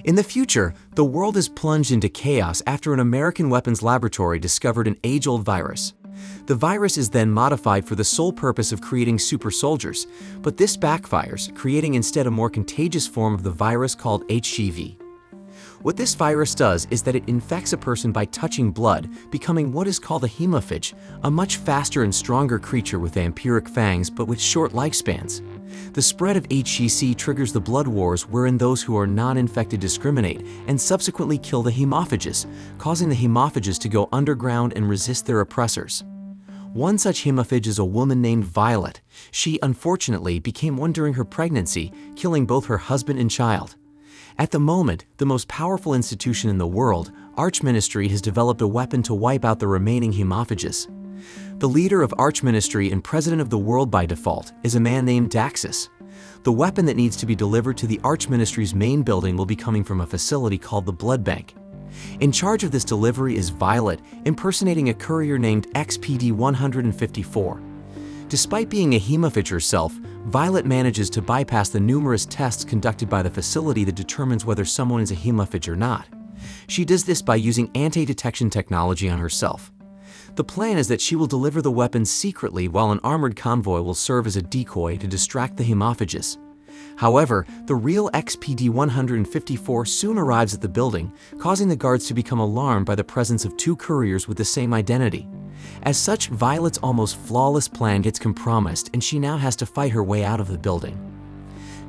In the future, the world is plunged into chaos after an American weapons laboratory discovered an age-old virus. The virus is then modified for the sole purpose of creating super soldiers, but this backfires, creating instead a more contagious form of the virus called HCV. What this virus does is that it infects a person by touching blood, becoming what is called a hemophage, a much faster and stronger creature with vampiric fangs but with short lifespans. The spread of HCC triggers the blood wars wherein those who are non-infected discriminate and subsequently kill the hemophages, causing the hemophages to go underground and resist their oppressors. One such hemophage is a woman named Violet. She, unfortunately, became one during her pregnancy, killing both her husband and child. At the moment, the most powerful institution in the world, Archministry, has developed a weapon to wipe out the remaining hemophages. The leader of Archministry and president of the world by default is a man named Daxus. The weapon that needs to be delivered to the Archministry's main building will be coming from a facility called the Blood Bank. In charge of this delivery is Violet, impersonating a courier named XPD-154. Despite being a hemophage herself, Violet manages to bypass the numerous tests conducted by the facility that determines whether someone is a hemophage or not. She does this by using anti-detection technology on herself. The plan is that she will deliver the weapon secretly while an armored convoy will serve as a decoy to distract the hemophages. However, the real XPD-154 soon arrives at the building, causing the guards to become alarmed by the presence of two couriers with the same identity. As such, Violet's almost flawless plan gets compromised and she now has to fight her way out of the building.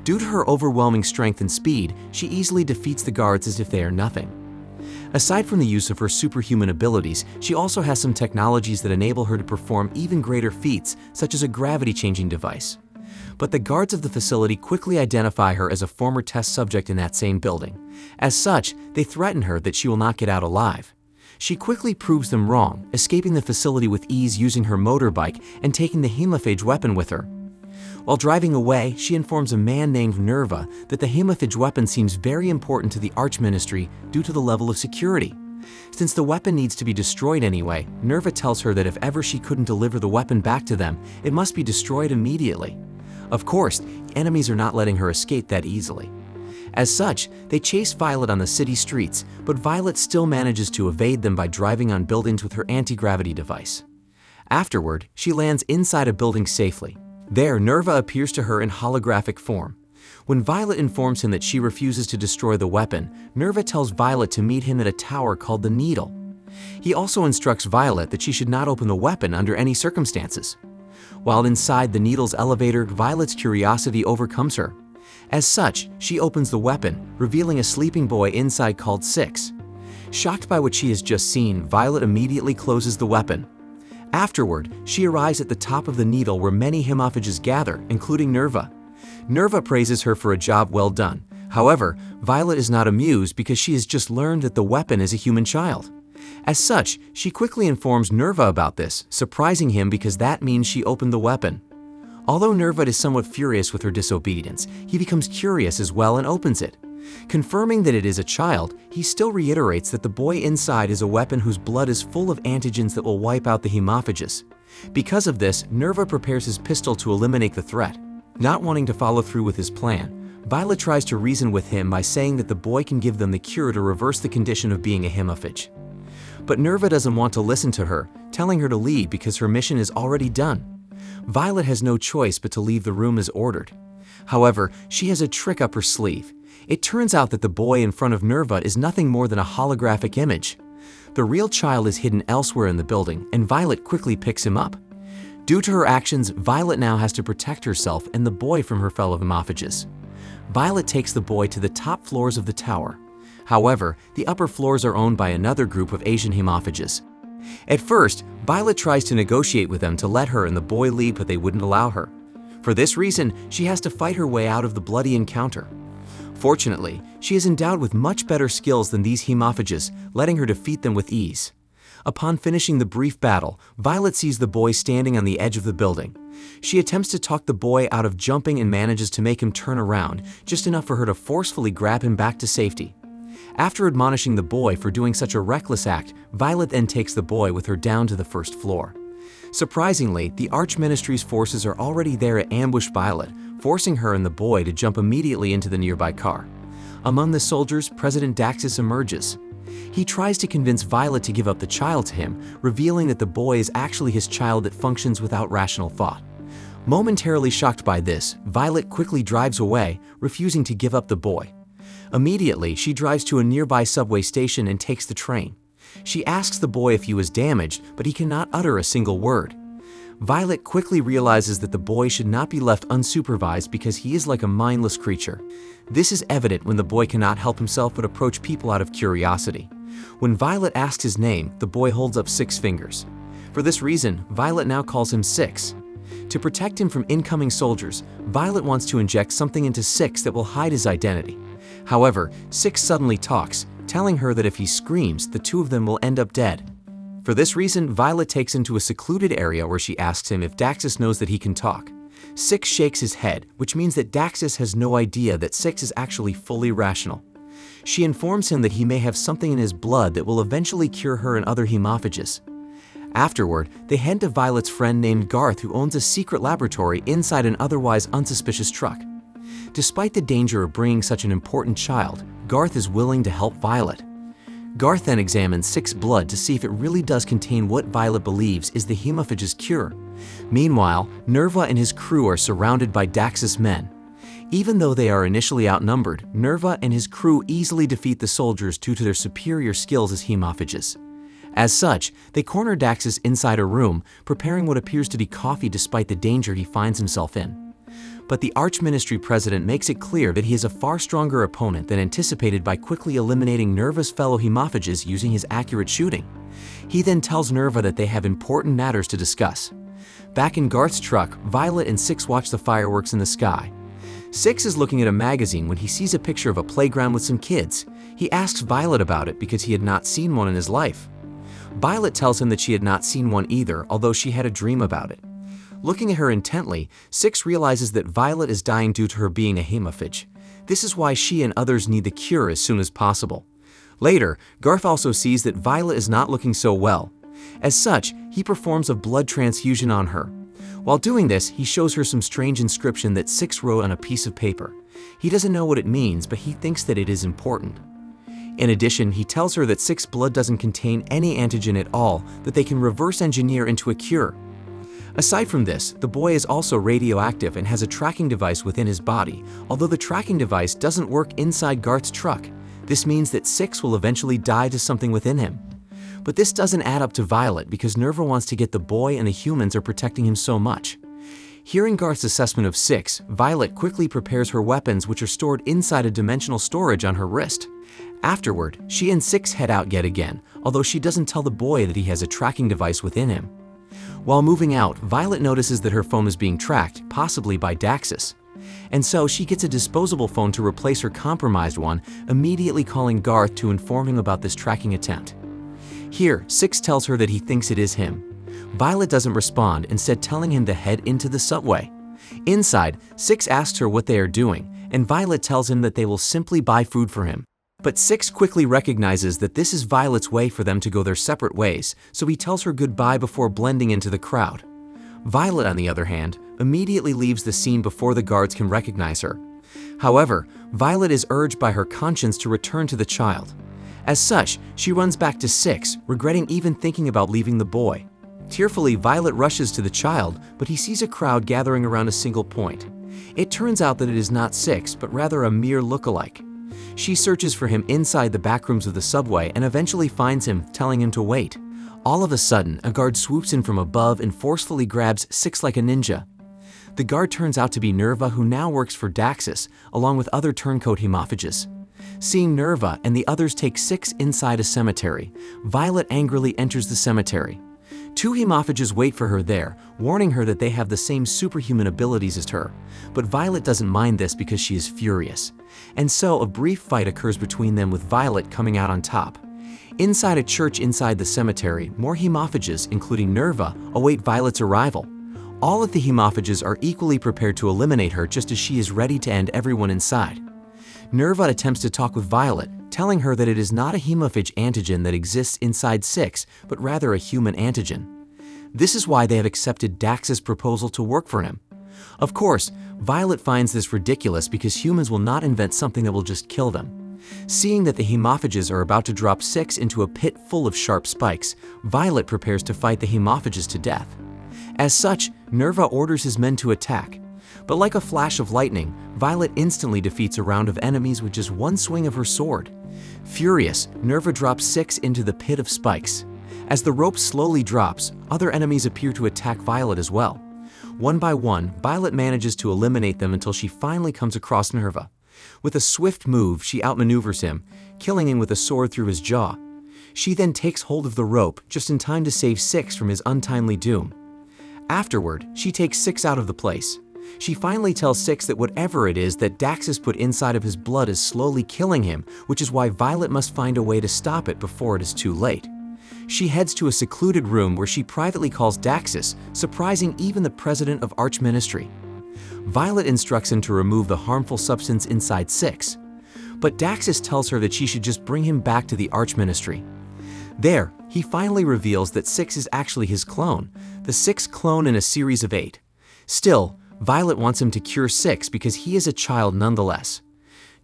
Due to her overwhelming strength and speed, she easily defeats the guards as if they are nothing. Aside from the use of her superhuman abilities, she also has some technologies that enable her to perform even greater feats, such as a gravity-changing device. But the guards of the facility quickly identify her as a former test subject in that same building. As such, they threaten her that she will not get out alive. She quickly proves them wrong, escaping the facility with ease using her motorbike and taking the hemophage weapon with her. While driving away, she informs a man named Nerva that the hemophage weapon seems very important to the Archministry due to the level of security. Since the weapon needs to be destroyed anyway, Nerva tells her that if ever she couldn't deliver the weapon back to them, it must be destroyed immediately. Of course, enemies are not letting her escape that easily. As such, they chase Violet on the city streets, but Violet still manages to evade them by driving on buildings with her anti-gravity device. Afterward, she lands inside a building safely. There, Nerva appears to her in holographic form. When Violet informs him that she refuses to destroy the weapon, Nerva tells Violet to meet him at a tower called the Needle. He also instructs Violet that she should not open the weapon under any circumstances. While inside the Needle's elevator, Violet's curiosity overcomes her. As such, she opens the weapon, revealing a sleeping boy inside called Six. Shocked by what she has just seen, Violet immediately closes the weapon. Afterward, she arrives at the top of the Needle where many hemophages gather, including Nerva. Nerva praises her for a job well done. However, Violet is not amused because she has just learned that the weapon is a human child. As such, she quickly informs Nerva about this, surprising him because that means she opened the weapon. Although Nerva is somewhat furious with her disobedience, he becomes curious as well and opens it. Confirming that it is a child, he still reiterates that the boy inside is a weapon whose blood is full of antigens that will wipe out the hemophages. Because of this, Nerva prepares his pistol to eliminate the threat. Not wanting to follow through with his plan, Violet tries to reason with him by saying that the boy can give them the cure to reverse the condition of being a hemophage. But Nerva doesn't want to listen to her, telling her to leave because her mission is already done. Violet has no choice but to leave the room as ordered. However, she has a trick up her sleeve. It turns out that the boy in front of Nerva is nothing more than a holographic image. The real child is hidden elsewhere in the building, and Violet quickly picks him up. Due to her actions, Violet now has to protect herself and the boy from her fellow hemophages. Violet takes the boy to the top floors of the tower. However, the upper floors are owned by another group of Asian hemophages. At first, Violet tries to negotiate with them to let her and the boy leave, but they wouldn't allow her. For this reason, she has to fight her way out of the bloody encounter. Fortunately, she is endowed with much better skills than these hemophages, letting her defeat them with ease. Upon finishing the brief battle, Violet sees the boy standing on the edge of the building. She attempts to talk the boy out of jumping and manages to make him turn around, just enough for her to forcefully grab him back to safety. After admonishing the boy for doing such a reckless act, Violet then takes the boy with her down to the first floor. Surprisingly, the Archministry's forces are already there to ambush Violet, forcing her and the boy to jump immediately into the nearby car. Among the soldiers, President Daxus emerges. He tries to convince Violet to give up the child to him, revealing that the boy is actually his child that functions without rational thought. Momentarily shocked by this, Violet quickly drives away, refusing to give up the boy. Immediately, she drives to a nearby subway station and takes the train. She asks the boy if he was damaged, but he cannot utter a single word. Violet quickly realizes that the boy should not be left unsupervised because he is like a mindless creature. This is evident when the boy cannot help himself but approach people out of curiosity. When Violet asks his name, the boy holds up 6 fingers. For this reason, Violet now calls him Six. To protect him from incoming soldiers, Violet wants to inject something into Six that will hide his identity. However, Six suddenly talks, telling her that if he screams, the two of them will end up dead. For this reason, Violet takes him to a secluded area where she asks him if Daxus knows that he can talk. Six shakes his head, which means that Daxus has no idea that Six is actually fully rational. She informs him that he may have something in his blood that will eventually cure her and other hemophages. Afterward, they head to Violet's friend named Garth, who owns a secret laboratory inside an otherwise unsuspicious truck. Despite the danger of bringing such an important child, Garth is willing to help Violet. Garth then examines Six's blood to see if it really does contain what Violet believes is the hemophage's cure. Meanwhile, Nerva and his crew are surrounded by Daxus men. Even though they are initially outnumbered, Nerva and his crew easily defeat the soldiers due to their superior skills as hemophages. As such, they corner Daxus inside a room, preparing what appears to be coffee despite the danger he finds himself in. But the Arch-Ministry president makes it clear that he is a far stronger opponent than anticipated by quickly eliminating Nerva's fellow hemophages using his accurate shooting. He then tells Nerva that they have important matters to discuss. Back in Garth's truck, Violet and Six watch the fireworks in the sky. Six is looking at a magazine when he sees a picture of a playground with some kids. He asks Violet about it because he had not seen one in his life. Violet tells him that she had not seen one either, although she had a dream about it. Looking at her intently, Six realizes that Violet is dying due to her being a hemophage. This is why she and others need the cure as soon as possible. Later, Garth also sees that Violet is not looking so well. As such, he performs a blood transfusion on her. While doing this, he shows her some strange inscription that Six wrote on a piece of paper. He doesn't know what it means, but he thinks that it is important. In addition, he tells her that Six's blood doesn't contain any antigen at all that they can reverse engineer into a cure. Aside from this, the boy is also radioactive and has a tracking device within his body, although the tracking device doesn't work inside Garth's truck. This means that Six will eventually die to something within him. But this doesn't add up to Violet because Nerva wants to get the boy and the humans are protecting him so much. Hearing Garth's assessment of Six, Violet quickly prepares her weapons, which are stored inside a dimensional storage on her wrist. Afterward, she and Six head out yet again, although she doesn't tell the boy that he has a tracking device within him. While moving out, Violet notices that her phone is being tracked, possibly by Daxus. And so she gets a disposable phone to replace her compromised one, immediately calling Garth to inform him about this tracking attempt. Here, Six tells her that he thinks it is him. Violet doesn't respond, instead telling him to head into the subway. Inside, Six asks her what they are doing, and Violet tells him that they will simply buy food for him. But Six quickly recognizes that this is Violet's way for them to go their separate ways, so he tells her goodbye before blending into the crowd. Violet, on the other hand, immediately leaves the scene before the guards can recognize her. However, Violet is urged by her conscience to return to the child. As such, she runs back to Six, regretting even thinking about leaving the boy. Tearfully, Violet rushes to the child, but he sees a crowd gathering around a single point. It turns out that it is not Six, but rather a mere look-alike. She searches for him inside the backrooms of the subway and eventually finds him, telling him to wait. All of a sudden, a guard swoops in from above and forcefully grabs Six like a ninja. The guard turns out to be Nerva, who now works for Daxus, along with other turncoat hemophages. Seeing Nerva and the others take Six inside a cemetery, Violet angrily enters the cemetery. 2 hemophages wait for her there, warning her that they have the same superhuman abilities as her. But Violet doesn't mind this because she is furious. And so a brief fight occurs between them, with Violet coming out on top. Inside a church inside the cemetery, more hemophages, including Nerva, await Violet's arrival. All of the hemophages are equally prepared to eliminate her, just as she is ready to end everyone inside. Nerva attempts to talk with Violet, telling her that it is not a hemophage antigen that exists inside Six, but rather a human antigen. This is why they have accepted Daxus' proposal to work for him. Of course, Violet finds this ridiculous because humans will not invent something that will just kill them. Seeing that the hemophages are about to drop Six into a pit full of sharp spikes, Violet prepares to fight the hemophages to death. As such, Nerva orders his men to attack. But like a flash of lightning, Violet instantly defeats a round of enemies with just one swing of her sword. Furious, Nerva drops Six into the pit of spikes. As the rope slowly drops, other enemies appear to attack Violet as well. One by one, Violet manages to eliminate them until she finally comes across Nerva. With a swift move, she outmaneuvers him, killing him with a sword through his jaw. She then takes hold of the rope just in time to save Six from his untimely doom. Afterward, she takes Six out of the place. She finally tells Six that whatever it is that Daxus put inside of his blood is slowly killing him, which is why Violet must find a way to stop it before it is too late. She heads to a secluded room where she privately calls Daxus, surprising even the president of Archministry. Violet instructs him to remove the harmful substance inside Six, but Daxus tells her that she should just bring him back to the Archministry. There, he finally reveals that Six is actually his clone, the sixth clone in a series of 8. Still, Violet wants him to cure Six because he is a child nonetheless.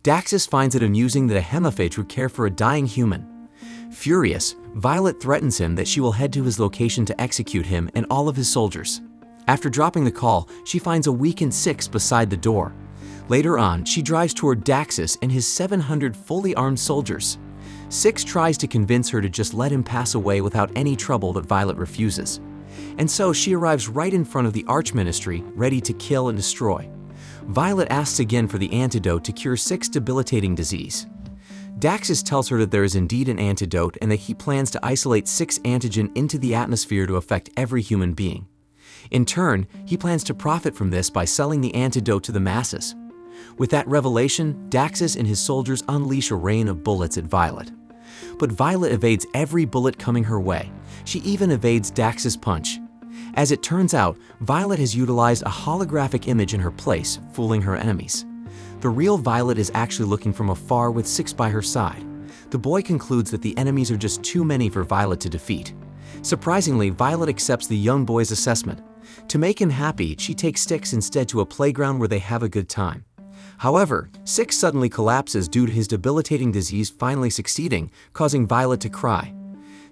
Daxus finds it amusing that a hemophage would care for a dying human. Furious, Violet threatens him that she will head to his location to execute him and all of his soldiers. After dropping the call, she finds a weakened Six beside the door. Later on, she drives toward Daxus and his 700 fully armed soldiers. Six tries to convince her to just let him pass away without any trouble, but Violet refuses. And so she arrives right in front of the Archministry, ready to kill and destroy. Violet asks again for the antidote to cure Six's debilitating disease. Daxus tells her that there is indeed an antidote and that he plans to isolate Six antigen into the atmosphere to affect every human being. In turn, he plans to profit from this by selling the antidote to the masses. With that revelation, Daxus and his soldiers unleash a rain of bullets at Violet. But Violet evades every bullet coming her way. She even evades Daxus' punch. As it turns out, Violet has utilized a holographic image in her place, fooling her enemies. The real Violet is actually looking from afar with Six by her side. The boy concludes that the enemies are just too many for Violet to defeat. Surprisingly, Violet accepts the young boy's assessment. To make him happy, she takes Six instead to a playground where they have a good time. However, Six suddenly collapses due to his debilitating disease finally succeeding, causing Violet to cry.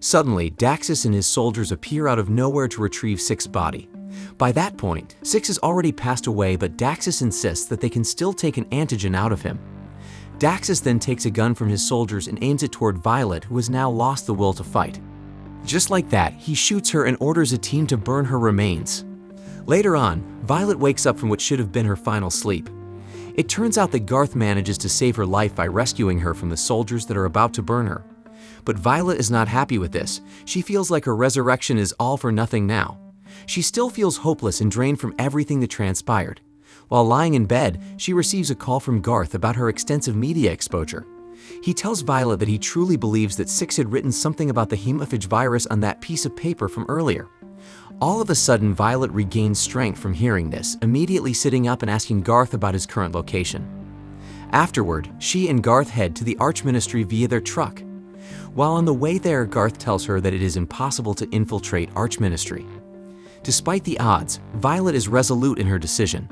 Suddenly, Daxus and his soldiers appear out of nowhere to retrieve Six's body. By that point, Six has already passed away, but Daxus insists that they can still take an antigen out of him. Daxus then takes a gun from his soldiers and aims it toward Violet, who has now lost the will to fight. Just like that, he shoots her and orders a team to burn her remains. Later on, Violet wakes up from what should have been her final sleep. It turns out that Garth manages to save her life by rescuing her from the soldiers that are about to burn her. But Violet is not happy with this. She feels like her resurrection is all for nothing now. She still feels hopeless and drained from everything that transpired. While lying in bed, she receives a call from Garth about her extensive media exposure. He tells Violet that he truly believes that Six had written something about the hemophage virus on that piece of paper from earlier. All of a sudden, Violet regains strength from hearing this, immediately sitting up and asking Garth about his current location. Afterward, she and Garth head to the Archministry via their truck. While on the way there, Garth tells her that it is impossible to infiltrate Archministry. Despite the odds, Violet is resolute in her decision.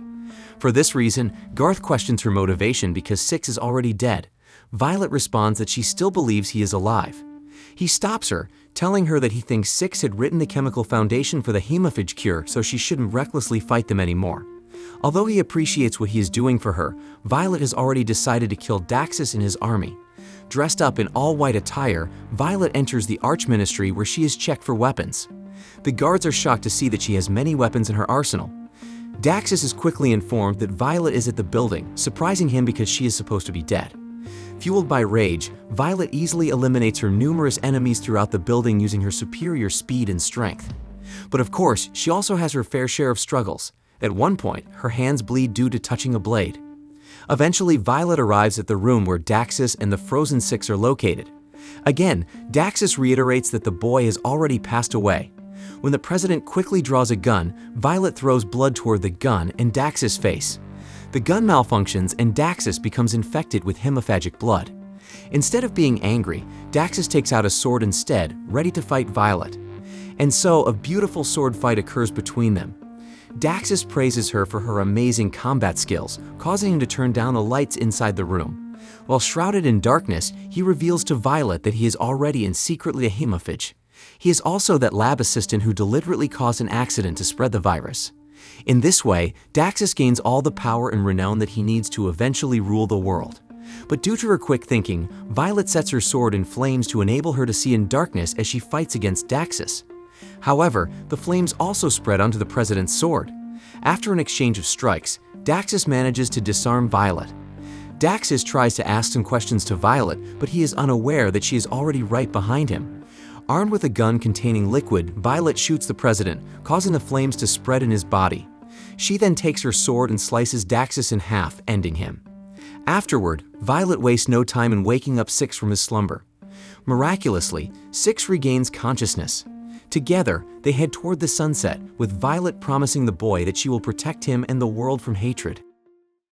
For this reason, Garth questions her motivation because Six is already dead. Violet responds that she still believes he is alive. He stops her, telling her that he thinks Six had written the chemical foundation for the hemophage cure, so she shouldn't recklessly fight them anymore. Although he appreciates what he is doing for her, Violet has already decided to kill Daxus and his army. Dressed up in all-white attire, Violet enters the Archministry where she is checked for weapons. The guards are shocked to see that she has many weapons in her arsenal. Daxus is quickly informed that Violet is at the building, surprising him because she is supposed to be dead. Fueled by rage, Violet easily eliminates her numerous enemies throughout the building using her superior speed and strength. But of course, she also has her fair share of struggles. At one point, her hands bleed due to touching a blade. Eventually, Violet arrives at the room where Daxus and the Frozen Six are located. Again, Daxus reiterates that the boy has already passed away. When the president quickly draws a gun, Violet throws blood toward the gun and Daxus' face. The gun malfunctions and Daxus becomes infected with hemophagic blood. Instead of being angry, Daxus takes out a sword instead, ready to fight Violet. And so a beautiful sword fight occurs between them. Daxus praises her for her amazing combat skills, causing him to turn down the lights inside the room. While shrouded in darkness, he reveals to Violet that he is already and secretly a hemophage. He is also that lab assistant who deliberately caused an accident to spread the virus. In this way, Daxus gains all the power and renown that he needs to eventually rule the world. But due to her quick thinking, Violet sets her sword in flames to enable her to see in darkness as she fights against Daxus. However, the flames also spread onto the president's sword. After an exchange of strikes, Daxus manages to disarm Violet. Daxus tries to ask some questions to Violet, but he is unaware that she is already right behind him. Armed with a gun containing liquid, Violet shoots the president, causing the flames to spread in his body. She then takes her sword and slices Daxus in half, ending him. Afterward, Violet wastes no time in waking up Six from his slumber. Miraculously, Six regains consciousness. Together, they head toward the sunset, with Violet promising the boy that she will protect him and the world from hatred.